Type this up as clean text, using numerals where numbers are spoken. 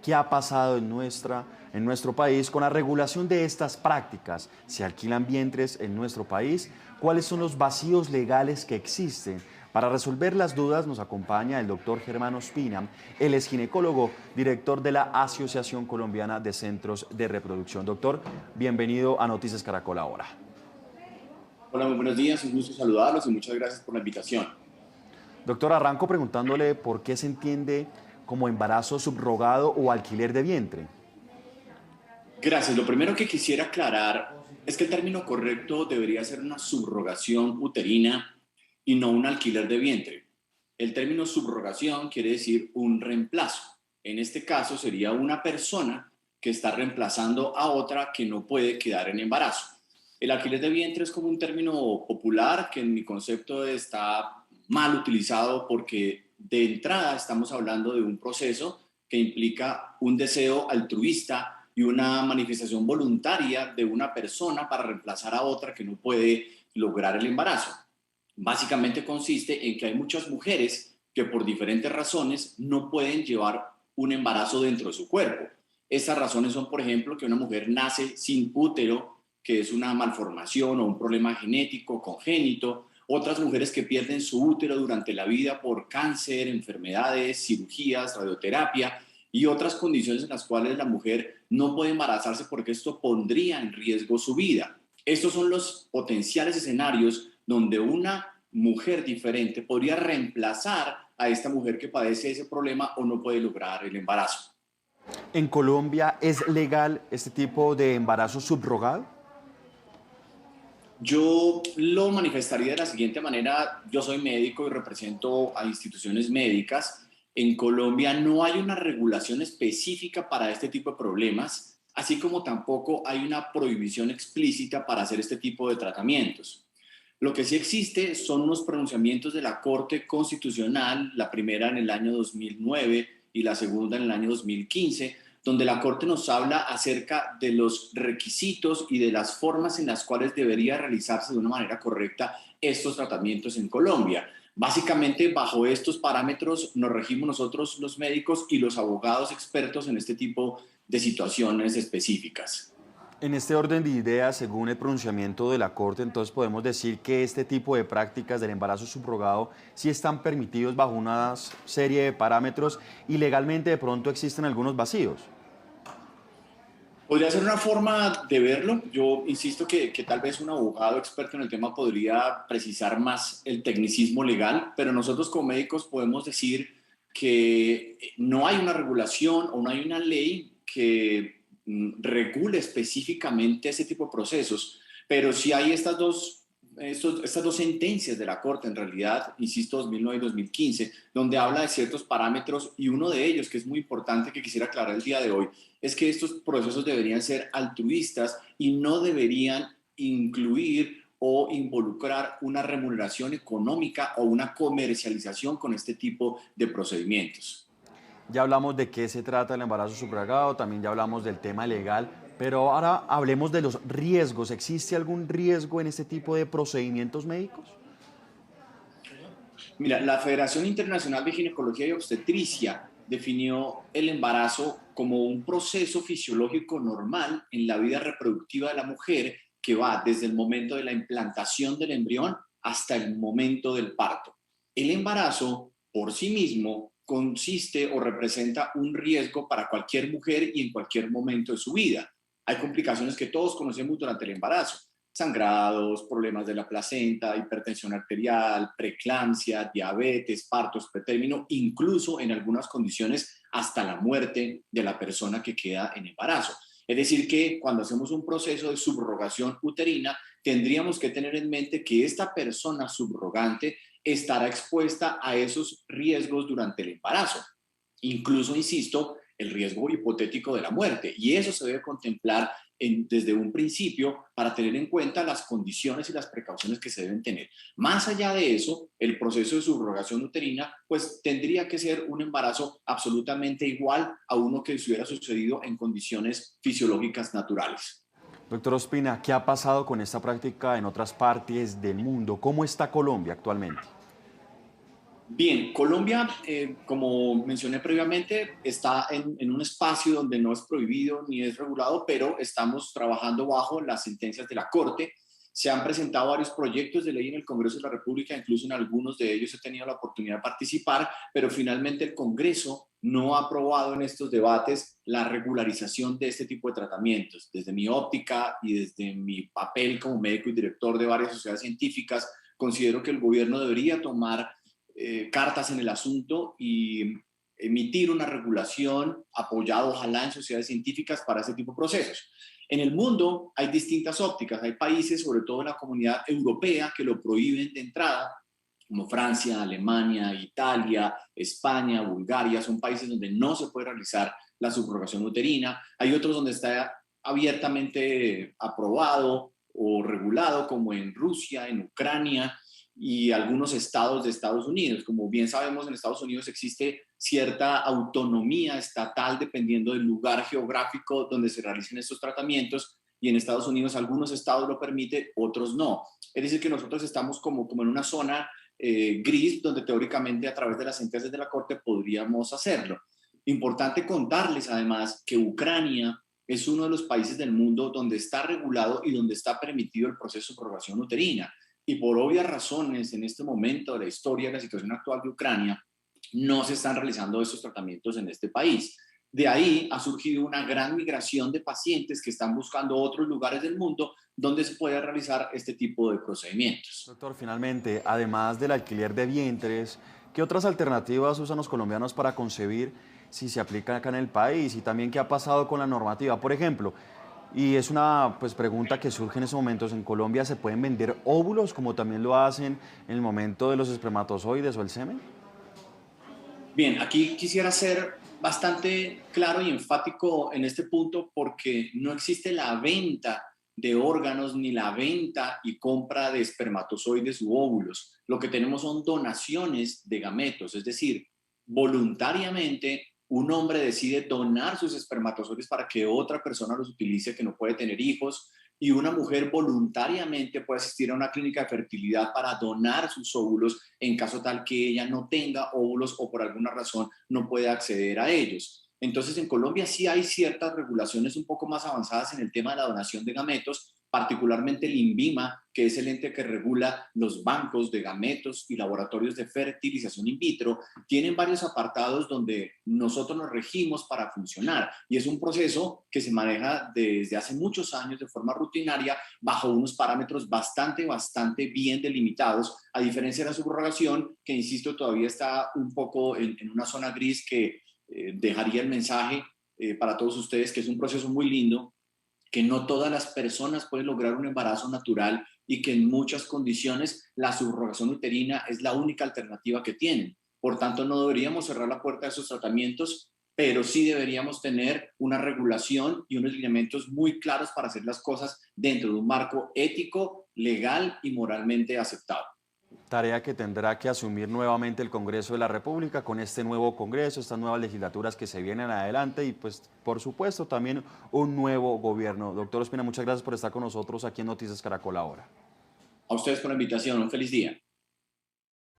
qué ha pasado en nuestro país con la regulación de estas prácticas. ¿Se alquilan vientres en nuestro país? ¿Cuáles son los vacíos legales que existen? Para resolver las dudas nos acompaña el doctor Germán Ospina. Él es ginecólogo, director de la Asociación Colombiana de Centros de Reproducción. Doctor, bienvenido a Noticias Caracol ahora. Hola, muy buenos días, un gusto saludarlos y muchas gracias por la invitación. Doctor, arranco preguntándole por qué se entiende como embarazo subrogado o alquiler de vientre. Gracias. Lo primero que quisiera aclarar es que el término correcto debería ser una subrogación uterina y no un alquiler de vientre. El término subrogación quiere decir un reemplazo. En este caso sería una persona que está reemplazando a otra que no puede quedar en embarazo. El alquiler de vientre es como un término popular que en mi concepto está mal utilizado porque de entrada estamos hablando de un proceso que implica un deseo altruista y una manifestación voluntaria de una persona para reemplazar a otra que no puede lograr el embarazo. Básicamente consiste en que hay muchas mujeres que por diferentes razones no pueden llevar un embarazo dentro de su cuerpo. Estas razones son, por ejemplo, que una mujer nace sin útero, que es una malformación o un problema genético congénito. Otras mujeres que pierden su útero durante la vida por cáncer, enfermedades, cirugías, radioterapia y otras condiciones en las cuales la mujer no puede embarazarse porque esto pondría en riesgo su vida. Estos son los potenciales escenarios donde una mujer diferente podría reemplazar a esta mujer que padece ese problema o no puede lograr el embarazo. ¿En Colombia es legal este tipo de embarazo subrogado? Yo lo manifestaría de la siguiente manera. Yo soy médico y represento a instituciones médicas. En Colombia no hay una regulación específica para este tipo de problemas, así como tampoco hay una prohibición explícita para hacer este tipo de tratamientos. Lo que sí existe son unos pronunciamientos de la Corte Constitucional, la primera en el año 2009 y la segunda en el año 2015, donde la Corte nos habla acerca de los requisitos y de las formas en las cuales debería realizarse de una manera correcta estos tratamientos en Colombia. Básicamente, bajo estos parámetros nos regimos nosotros los médicos y los abogados expertos en este tipo de situaciones específicas. En este orden de ideas, según el pronunciamiento de la Corte, entonces podemos decir que este tipo de prácticas del embarazo subrogado sí están permitidos bajo una serie de parámetros y legalmente de pronto existen algunos vacíos. Podría ser una forma de verlo. Yo insisto que tal vez un abogado experto en el tema podría precisar más el tecnicismo legal, pero nosotros como médicos podemos decir que no hay una regulación o no hay una ley que regule específicamente ese tipo de procesos, pero sí hay estas dos sentencias de la Corte, en realidad, insisto, 2009 y 2015, donde habla de ciertos parámetros y uno de ellos, que es muy importante, que quisiera aclarar el día de hoy, es que estos procesos deberían ser altruistas y no deberían incluir o involucrar una remuneración económica o una comercialización con este tipo de procedimientos. Ya hablamos de qué se trata el embarazo subrogado, también ya hablamos del tema legal, pero ahora hablemos de los riesgos. ¿Existe algún riesgo en este tipo de procedimientos médicos? Mira, la Federación Internacional de Ginecología y Obstetricia definió el embarazo como un proceso fisiológico normal en la vida reproductiva de la mujer que va desde el momento de la implantación del embrión hasta el momento del parto. El embarazo por sí mismo consiste o representa un riesgo para cualquier mujer y en cualquier momento de su vida. Hay complicaciones que todos conocemos durante el embarazo: sangrados, problemas de la placenta, hipertensión arterial, preeclampsia, diabetes, partos pretérmino, incluso en algunas condiciones hasta la muerte de la persona que queda en embarazo. Es decir, que cuando hacemos un proceso de subrogación uterina, tendríamos que tener en mente que esta persona subrogante estará expuesta a esos riesgos durante el embarazo. Incluso, insisto, el riesgo hipotético de la muerte. Y eso se debe contemplar desde un principio para tener en cuenta las condiciones y las precauciones que se deben tener. Más allá de eso, el proceso de subrogación uterina pues tendría que ser un embarazo absolutamente igual a uno que hubiera sucedido en condiciones fisiológicas naturales. Doctor Ospina, ¿qué ha pasado con esta práctica en otras partes del mundo? ¿Cómo está Colombia actualmente? Bien, Colombia, como mencioné previamente, está en un espacio donde no es prohibido ni es regulado, pero estamos trabajando bajo las sentencias de la Corte. Se han presentado varios proyectos de ley en el Congreso de la República, incluso en algunos de ellos he tenido la oportunidad de participar, pero finalmente el Congreso no ha aprobado en estos debates la regularización de este tipo de tratamientos. Desde mi óptica y desde mi papel como médico y director de varias sociedades científicas, considero que el gobierno debería tomar cartas en el asunto y emitir una regulación apoyada ojalá en sociedades científicas para ese tipo de procesos. En el mundo hay distintas ópticas, hay países, sobre todo en la comunidad europea, que lo prohíben de entrada, como Francia, Alemania, Italia, España, Bulgaria, son países donde no se puede realizar la subrogación uterina. Hay otros donde está abiertamente aprobado o regulado, como en Rusia, en Ucrania, y algunos estados de Estados Unidos. Como bien sabemos, en Estados Unidos existe cierta autonomía estatal dependiendo del lugar geográfico donde se realicen estos tratamientos, y en Estados Unidos algunos estados lo permiten, otros no. Es decir, que nosotros estamos como en una zona gris, donde teóricamente a través de las sentencias de la Corte podríamos hacerlo. Importante contarles además que Ucrania es uno de los países del mundo donde está regulado y donde está permitido el proceso de subrogación uterina. Y por obvias razones, en este momento de la historia, de la situación actual de Ucrania, no se están realizando estos tratamientos en este país. De ahí ha surgido una gran migración de pacientes que están buscando otros lugares del mundo donde se pueda realizar este tipo de procedimientos. Doctor, finalmente, además del alquiler de vientres, ¿qué otras alternativas usan los colombianos para concebir si se aplica acá en el país? Y también, ¿qué ha pasado con la normativa? Por ejemplo, y es una pregunta que surge en esos momentos, ¿en Colombia se pueden vender óvulos como también lo hacen en el momento de los espermatozoides o el semen? Bien, aquí quisiera ser bastante claro y enfático en este punto porque no existe la venta de órganos ni la venta y compra de espermatozoides u óvulos. Lo que tenemos son donaciones de gametos, es decir, voluntariamente un hombre decide donar sus espermatozoides para que otra persona los utilice que no puede tener hijos, y una mujer voluntariamente puede asistir a una clínica de fertilidad para donar sus óvulos en caso tal que ella no tenga óvulos o por alguna razón no pueda acceder a ellos. Entonces, en Colombia sí hay ciertas regulaciones un poco más avanzadas en el tema de la donación de gametos, particularmente el INVIMA, que es el ente que regula los bancos de gametos y laboratorios de fertilización in vitro. Tienen varios apartados donde nosotros nos regimos para funcionar, y es un proceso que se maneja desde hace muchos años de forma rutinaria bajo unos parámetros bastante bien delimitados, a diferencia de la subrogación, que insisto todavía está un poco en una zona gris que dejaría el mensaje para todos ustedes que es un proceso muy lindo, que no todas las personas pueden lograr un embarazo natural y que en muchas condiciones la subrogación uterina es la única alternativa que tienen. Por tanto, no deberíamos cerrar la puerta a esos tratamientos, pero sí deberíamos tener una regulación y unos lineamientos muy claros para hacer las cosas dentro de un marco ético, legal y moralmente aceptable. Tarea que tendrá que asumir nuevamente el Congreso de la República con este nuevo Congreso, estas nuevas legislaturas que se vienen adelante y pues por supuesto también un nuevo gobierno. Doctor Ospina, muchas gracias por estar con nosotros aquí en Noticias Caracol ahora. A ustedes por la invitación. Un feliz día.